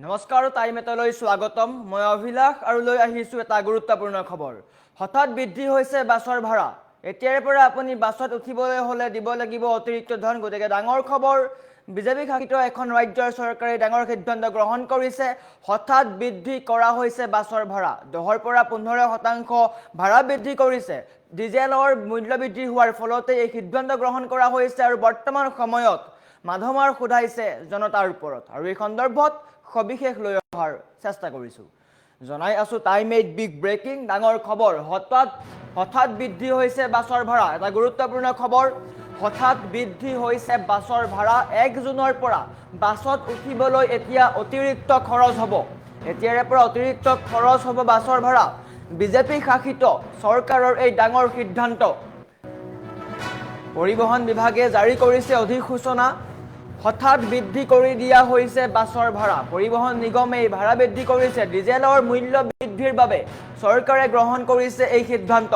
নমস্কাৰ টাইম এটালৈ স্বাগতম মই অভিলাষ আৰু লৈ আহিছো এটা গুৰুত্বপূৰ্ণ খবৰ হঠাৎ বৃদ্ধি হৈছে বাছৰ ভাড়া এতিয়াৰ পৰা আপুনি বাছত উঠিবলৈ হলে দিব লাগিব অতিৰিক্ত ধন গতিকে ডাঙৰ খবৰ বিজেপি শাসিত এখন ৰাজ্যৰ চৰকাৰে ডাঙৰ সিদ্ধান্ত গ্ৰহণ কৰিছে হঠাৎ বৃদ্ধি কৰা হৈছে বাছৰ ভাড়া 10ৰ পৰা 15% ভাড়া বৃদ্ধি কৰিছে ডিজেলৰ মূল্য বৃদ্ধি হোৱাৰ ফলতে এই সিদ্ধান্ত গ্ৰহণ কৰা হৈছে আৰু বৰ্তমান সময়ত মাধমাৰ খুধাইছে জনতাৰ ওপৰত আৰু এই সন্দৰ্ভত সবিশেষ লৈ অহাৰ চেষ্টা কৰিছো জনাই আছো টাইম 8 বিগ ব্ৰেকিং ডাঙৰ খবৰ হঠাৎ বৃদ্ধি হৈছে বাছৰ ভাড়া এটা গুৰুত্বপূৰ্ণ খবৰ হঠাৎ বৃদ্ধি হৈছে বাছৰ ভাড়া 1 জুনৰ পৰা বাছত উঠিবলৈ এতিয়া অতিৰিক্ত খৰচ হ'ব এতিয়াৰ পৰা অতিৰিক্ত খৰচ হ'ব বাছৰ ভাড়া বিজেপি শাসিত চৰকাৰৰ এই ডাঙৰ সিদ্ধান্ত পৰিবহণ বিভাগে জাৰি কৰিছে অধিসূচনা হঠাৎ বৃদ্ধি কৰি দিয়া হৈছে বাছৰ ভাড়া পৰিবহণ নিগমে ভাড়া বৃদ্ধি কৰিছে ডিজেলৰ মূল্য বৃদ্ধিৰ বাবে চৰকাৰে গ্ৰহণ কৰিছে এই সিদ্ধান্ত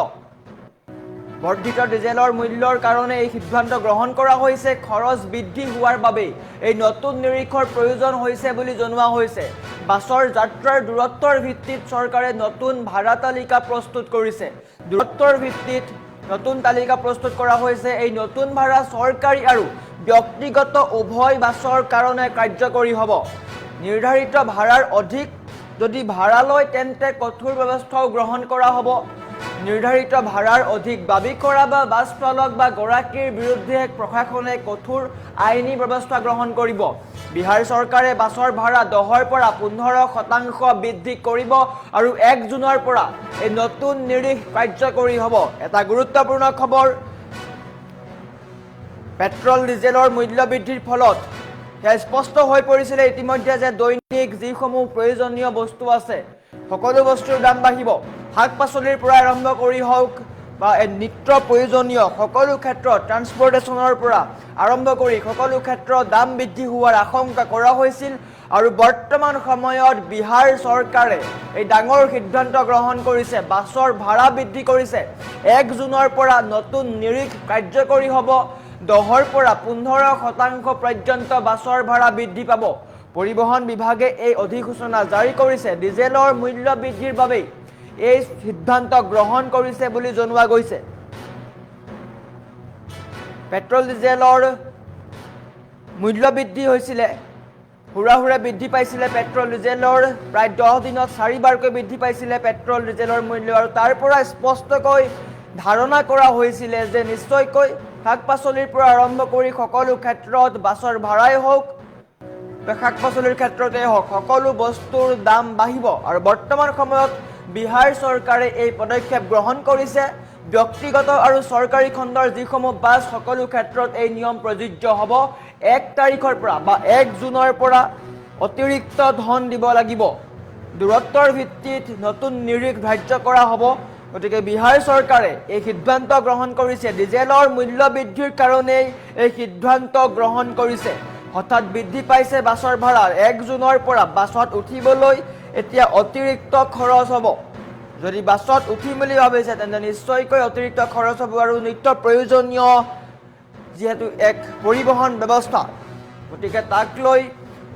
বৰ্ধিত ডিজেলৰ মূল্যৰ কাৰণে এই সিদ্ধান্ত গ্ৰহণ কৰা হৈছে খৰচ বৃদ্ধি হোৱাৰ বাবে এই নতুন নিৰীক্ষৰ প্ৰয়োজন হৈছে বুলি জনোৱা হৈছে বাছৰ যাত্ৰাৰ দূৰত্বৰ ভিত্তিত চৰকাৰে নতুন ভাড়া তালিকা প্ৰস্তুত কৰিছে দূৰত্বৰ ভিত্তিত নতুন তালিকা প্ৰস্তুত কৰা হৈছে এই নতুন ভাড়া চৰকাৰী আৰু ব্যক্তিগত উভয় বাছৰ কাৰণে কাৰ্যকৰী হ'ব নিৰ্ধাৰিত ভাড়াৰ অধিক যদি ভাড়া লয় তেন্তে কঠোৰ ব্যৱস্থাও গ্ৰহণ কৰা হ'ব নিৰ্ধাৰিত ভাড়াৰ অধিক দাবী কৰা বা বাছ চালক বা গৰাকীৰ বিৰুদ্ধে প্ৰশাসনে কঠোৰ আইনী ব্যৱস্থা গ্ৰহণ কৰিব বিহাৰ চৰকাৰে বাছৰ ভাড়া 10ৰ পৰা 15% বৃদ্ধি কৰিব আৰু 1 জুনৰ পৰা এই নতুন নিৰীখ কাৰ্যকৰী হ'ব এটা গুৰুত্বপূৰ্ণ খবৰ পেট্ৰল ডিজেলৰ মূল্য বৃদ্ধিৰ ফলত স্পষ্ট হৈ পৰিছিল ইতিমধ্যে যে দৈনিক যিসমূহ প্ৰয়োজনীয় বস্তু আছে সকলো বস্তুৰ দাম বাঢ়িব শাক-পাচলিৰ পৰা আৰম্ভ কৰি হওক বা নিত্য প্ৰয়োজনীয় সকলো ক্ষেত্ৰত ট্ৰান্সপৰ্টেশনৰ পৰা আৰম্ভ কৰি সকলো ক্ষেত্ৰত দাম বৃদ্ধি হোৱাৰ আশংকা কৰা হৈছিল আৰু বৰ্তমান সময়ত বিহাৰ চৰকাৰে এই ডাঙৰ সিদ্ধান্ত গ্ৰহণ কৰিছে বাছৰ ভাড়া বৃদ্ধি কৰিছে 1 জুনৰ পৰা নতুন নিৰীখ কাৰ্যকৰী হ'ব 10ৰ পৰা 15% পৰ্যন্ত বাছৰ ভাড়া বৃদ্ধি পাব পৰিবহণ বিভাগে এই অধিসূচনা জাৰি কৰিছে ডিজেলৰ মূল্য বৃদ্ধিৰ বাবে এই সিদ্ধান্ত গ্ৰহণ কৰিছে বুলি জনোৱা গৈছে পেট্ৰল ডিজেলৰ মূল্য বৃদ্ধি হৈছিল হুৰা বৃদ্ধি পাইছিল পেট্ৰল ডিজেলৰ প্ৰায় 10 দিনত 4 বাৰকৈ বৃদ্ধি পাইছিল পেট্ৰল ডিজেলৰ মূল্য আৰু তাৰ পৰা স্পষ্টকৈ ধাৰণা কৰা হৈছিল যে নিশ্চয়কৈ শাক-পাচলিৰ পৰা আৰম্ভ কৰি সকলো ক্ষেত্ৰত বাছৰ ভাড়াই হওক শাক-পাচলিৰ ক্ষেত্ৰতে হওক সকলো বস্তুৰ দাম বাঢ়িব আৰু বৰ্তমান সময়ত বিহাৰ চৰকাৰে এই পদক্ষেপ গ্ৰহণ কৰিছে ব্যক্তিগত আৰু চৰকাৰী খণ্ডৰ যিসমূহ বাছ সকলো ক্ষেত্ৰত এই নিয়ম প্ৰযোজ্য হ'ব 1 তাৰিখৰ পৰা বা 1 জুনৰ পৰা অতিৰিক্ত ধন দিব লাগিব দূৰত্বৰ ভিত্তিত নতুন নিৰীখ ধাৰ্য কৰা হ'ব গতিকে বিহাৰ চৰকাৰে এই সিদ্ধান্ত গ্ৰহণ কৰিছে ডিজেলৰ মূল্য বৃদ্ধিৰ কাৰণে এই সিদ্ধান্ত গ্ৰহণ কৰিছে হঠাৎ বৃদ্ধি পাইছে বাছৰ ভাড়া 1 জুনৰ পৰা বাছত উঠিবলৈ এতিয়া অতিৰিক্ত খৰচ হ'ব যদি বাছত উঠিম বুলি ভাবিছে তেন্তে নিশ্চয়কৈ অতিৰিক্ত খৰচ হ'ব আৰু নিত্য প্ৰয়োজনীয় যেহেতু এক পৰিবহণ ব্যৱস্থা গতিকে তাক লৈ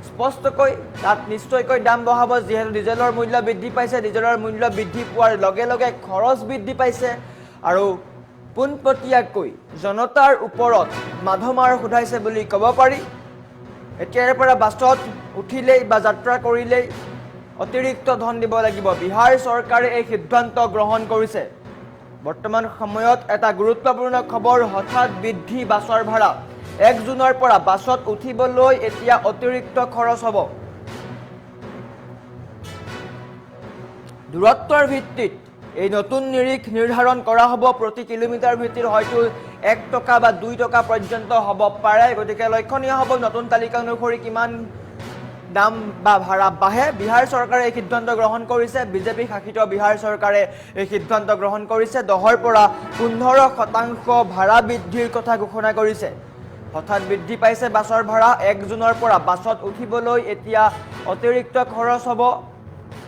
স্পষ্টকৈ তাত নিশ্চয়কৈ দাম বঢ়াব যেহেতু ডিজেলৰ মূল্য বৃদ্ধি পাইছে ডিজেলৰ মূল্য বৃদ্ধি পোৱাৰ লগে লগে খৰচ বৃদ্ধি পাইছে আৰু পোনপটীয়াকৈ জনতাৰ ওপৰত মাধমাৰ খুধাইছে বুলি ক'ব পাৰি এতিয়াৰ পৰা বাছত উঠিলেই বা যাত্ৰা কৰিলেই অতিৰিক্ত ধন দিব লাগিব বিহাৰ চৰকাৰে এই সিদ্ধান্ত গ্ৰহণ কৰিছে বৰ্তমান সময়ত এটা গুৰুত্বপূৰ্ণ খবৰ হঠাৎ বৃদ্ধি বাছৰ ভাড়া 1 জুনৰ পৰা বাছত উঠিবলৈ এতিয়া অতিৰিক্ত খৰচ হ'ব দূৰত্বৰ ভিত্তিত এই নতুন নিৰীখ নিৰ্ধাৰণ কৰা হ'ব প্ৰতি কিলোমিটাৰ ভিত্তিত হয়তো 1 টকা বা 2 টকা পৰ্যন্ত হ'ব পাৰে গতিকে লক্ষণীয় হ'ব নতুন তালিকা অনুসৰি কিমান দাম বা ভাড়া বাঢ়ে বিহাৰ চৰকাৰে এই সিদ্ধান্ত গ্ৰহণ কৰিছে বিজেপি শাসিত বিহাৰ চৰকাৰে এই সিদ্ধান্ত গ্ৰহণ কৰিছে 10ৰ পৰা 15% ভাড়া বৃদ্ধিৰ কথা ঘোষণা কৰিছে হঠাৎ বৃদ্ধি পাইছে বাছৰ ভাড়া 1 জুনৰ পৰা বাছত উঠিবলৈ এতিয়া অতিৰিক্ত খৰচ হ'ব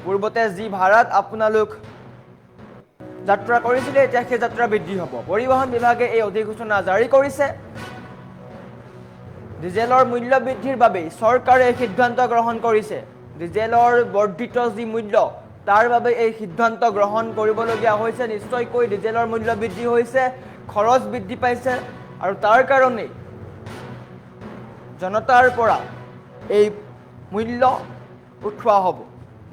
পূৰ্বতে যি ভাড়াত আপোনালোক যাত্ৰা কৰিছিলে এতিয়া সেই যাত্ৰা বৃদ্ধি হ'ব পৰিবহণ বিভাগে এই অধিসূচনা জাৰি কৰিছে ডিজেলৰ মূল্য বৃদ্ধিৰ বাবে চৰকাৰে সিদ্ধান্ত গ্ৰহণ কৰিছে ডিজেলৰ বৰ্ধিত যি মূল্য তাৰ বাবে এই সিদ্ধান্ত গ্ৰহণ কৰিবলগীয়া হৈছে। নিশ্চয়কৈ ডিজেলৰ মূল্য বৃদ্ধি হৈছে, খৰচ বৃদ্ধি পাইছে আৰু তাৰ কাৰণেই জনতাৰ পৰা এই মূল্য উঠোৱা হ'ব।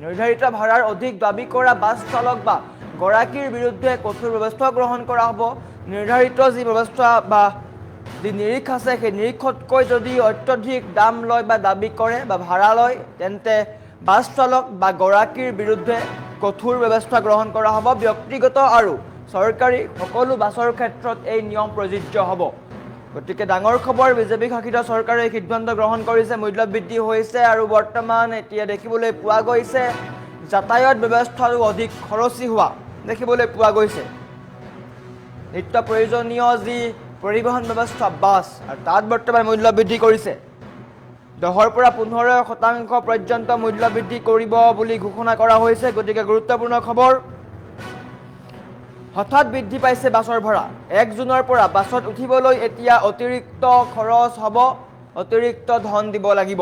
নিৰ্ধাৰিত ভাড়াৰ অধিক দাবী কৰা বাছ চালক বা গৰাকীৰ বিৰুদ্ধে কঠোৰ ব্যৱস্থা গ্ৰহণ কৰা হ'ব। নিৰ্ধাৰিত যি ব্যৱস্থা বা যি নিৰীখ আছে সেই নিৰীক্ষতকৈ যদি অত্যধিক দাম লয় বা দাবী কৰে বা ভাড়া লয় তেন্তে বাছ চালক বা গৰাকীৰ বিৰুদ্ধে কঠোৰ ব্যৱস্থা গ্ৰহণ কৰা হ'ব। ব্যক্তিগত আৰু চৰকাৰী সকলো বাছৰ ক্ষেত্ৰত এই নিয়ম প্ৰযোজ্য হ'ব। গতিকে ডাঙৰ খবৰ, বিজেপি শাসিত চৰকাৰে এই সিদ্ধান্ত গ্ৰহণ কৰিছে। মূল্য বৃদ্ধি হৈছে আৰু বৰ্তমান এতিয়া দেখিবলৈ পোৱা গৈছে যাতায়াত ব্যৱস্থাৰো অধিক খৰচী হোৱা দেখিবলৈ পোৱা গৈছে। নিত্য প্ৰয়োজনীয় যি পৰিবহণ ব্যৱস্থা বাছ আৰু তাত বৰ্তমান মূল্য বৃদ্ধি কৰিছে। 10ৰ পৰা 15% পৰ্যন্ত মূল্য বৃদ্ধি কৰিব বুলি ঘোষণা কৰা হৈছে। গতিকে গুৰুত্বপূৰ্ণ খবৰ, হঠাৎ বৃদ্ধি পাইছে বাছৰ ভাড়া। 1 জুনৰ পৰা বাছত উঠিবলৈ এতিয়া অতিৰিক্ত খৰচ হ'ব, অতিৰিক্ত ধন দিব লাগিব।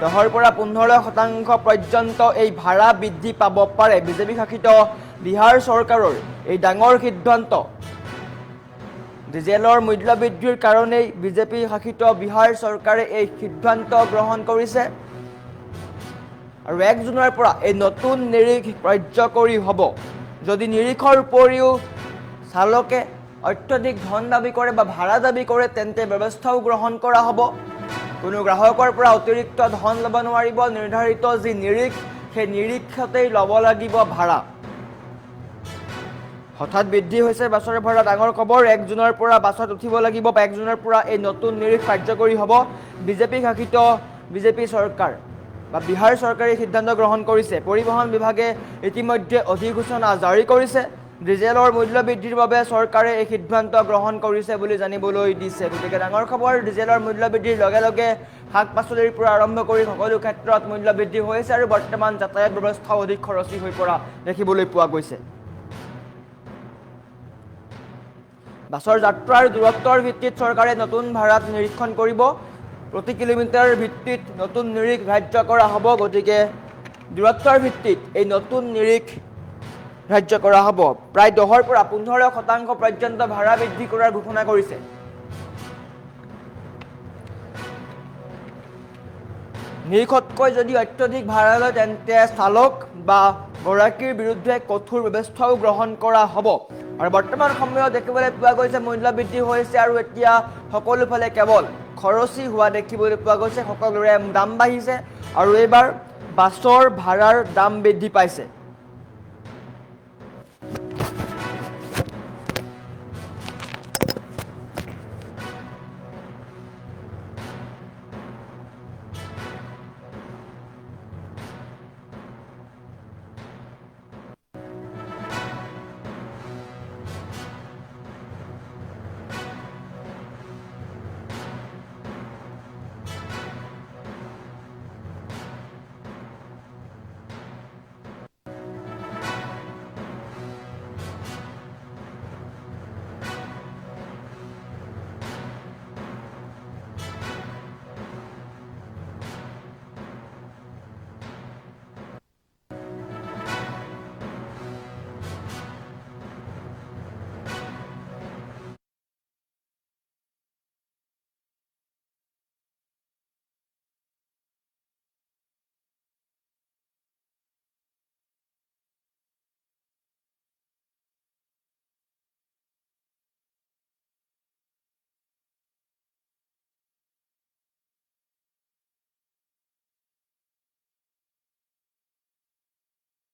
10ৰ পৰা 15% পৰ্যন্ত এই ভাড়া বৃদ্ধি পাব পাৰে। বিজেপি শাসিত বিহাৰ চৰকাৰৰ এই ডাঙৰ সিদ্ধান্ত, ডিজেলৰ মূল্য বৃদ্ধিৰ কাৰণেই বিজেপি শাসিত বিহাৰ চৰকাৰে এই সিদ্ধান্ত গ্ৰহণ কৰিছে আৰু 1 জুনৰ পৰা এই নতুন নিৰীখ কাৰ্যকৰী হ'ব। যদি নিৰীখৰ উপৰিও চালকে অত্যধিক ধন দাবী কৰে বা ভাড়া দাবী কৰে তেন্তে ব্যৱস্থাও গ্ৰহণ কৰা হ'ব। কোনো গ্ৰাহকৰ পৰা অতিৰিক্ত ধন ল'ব নোৱাৰিব। নিৰ্ধাৰিত যি নিৰীখ সেই নিৰীক্ষতেই ল'ব লাগিব ভাড়া। হঠাৎ বৃদ্ধি হৈছে বাছৰ ভাড়া, ডাঙৰ খবৰ। 1 জুনৰ পৰা বাছত উঠিব লাগিব বা 1 জুনৰ পৰা এই নতুন নিৰীখ কাৰ্যকৰী হ'ব। বিজেপি শাসিত বিজেপি চৰকাৰ বা বিহাৰ চৰকাৰে সিদ্ধান্ত গ্ৰহণ কৰিছে। পৰিবহণ বিভাগে ইতিমধ্যে অধিসূচনা জাৰি কৰিছে। ডিজেলৰ মূল্য বৃদ্ধিৰ বাবে চৰকাৰে এই সিদ্ধান্ত গ্ৰহণ কৰিছে বুলি জানিবলৈ দিছে। গতিকে ডাঙৰ খবৰ, ডিজেলৰ মূল্য বৃদ্ধিৰ লগে লগে শাক পাচলিৰ পৰা আৰম্ভ কৰি সকলো ক্ষেত্ৰত মূল্য বৃদ্ধি হৈছে আৰু বৰ্তমান যাতায়াত ব্যৱস্থাও অধিক খৰচী হৈ পৰা দেখিবলৈ পোৱা গৈছে। বাছৰ যাত্ৰাৰ দূৰত্বৰ ভিত্তিত চৰকাৰে নতুন ভাড়াত নিৰীক্ষণ কৰিব। প্ৰতি কিলোমিটাৰ ভিত্তিত নতুন নিৰীখ ধাৰ্য কৰা হ'ব। গতিকে দূৰত্বৰ ভিত্তিত এই নতুন নিৰীখ ধাৰ্য কৰা হ'ব। প্ৰায় 10ৰ পৰা 15% পৰ্যন্ত ভাড়া বৃদ্ধি কৰাৰ ঘোষণা কৰিছে। নিৰীখতকৈ যদি অত্যধিক ভাড়া লয় তেন্তে চালক বা গৰাকীৰ বিৰুদ্ধে কঠোৰ ব্যৱস্থাও গ্ৰহণ কৰা হ'ব। আৰু বৰ্তমান সময়ত দেখিবলৈ পোৱা গৈছে মূল্য বৃদ্ধি হৈছে আৰু এতিয়া সকলোফালে কেৱল খৰচী হোৱা দেখিবলৈ পোৱা গৈছে। সকলোৰে দাম বাঢ়িছে আৰু এইবাৰ বাছৰ ভাড়াৰ দাম বৃদ্ধি পাইছে।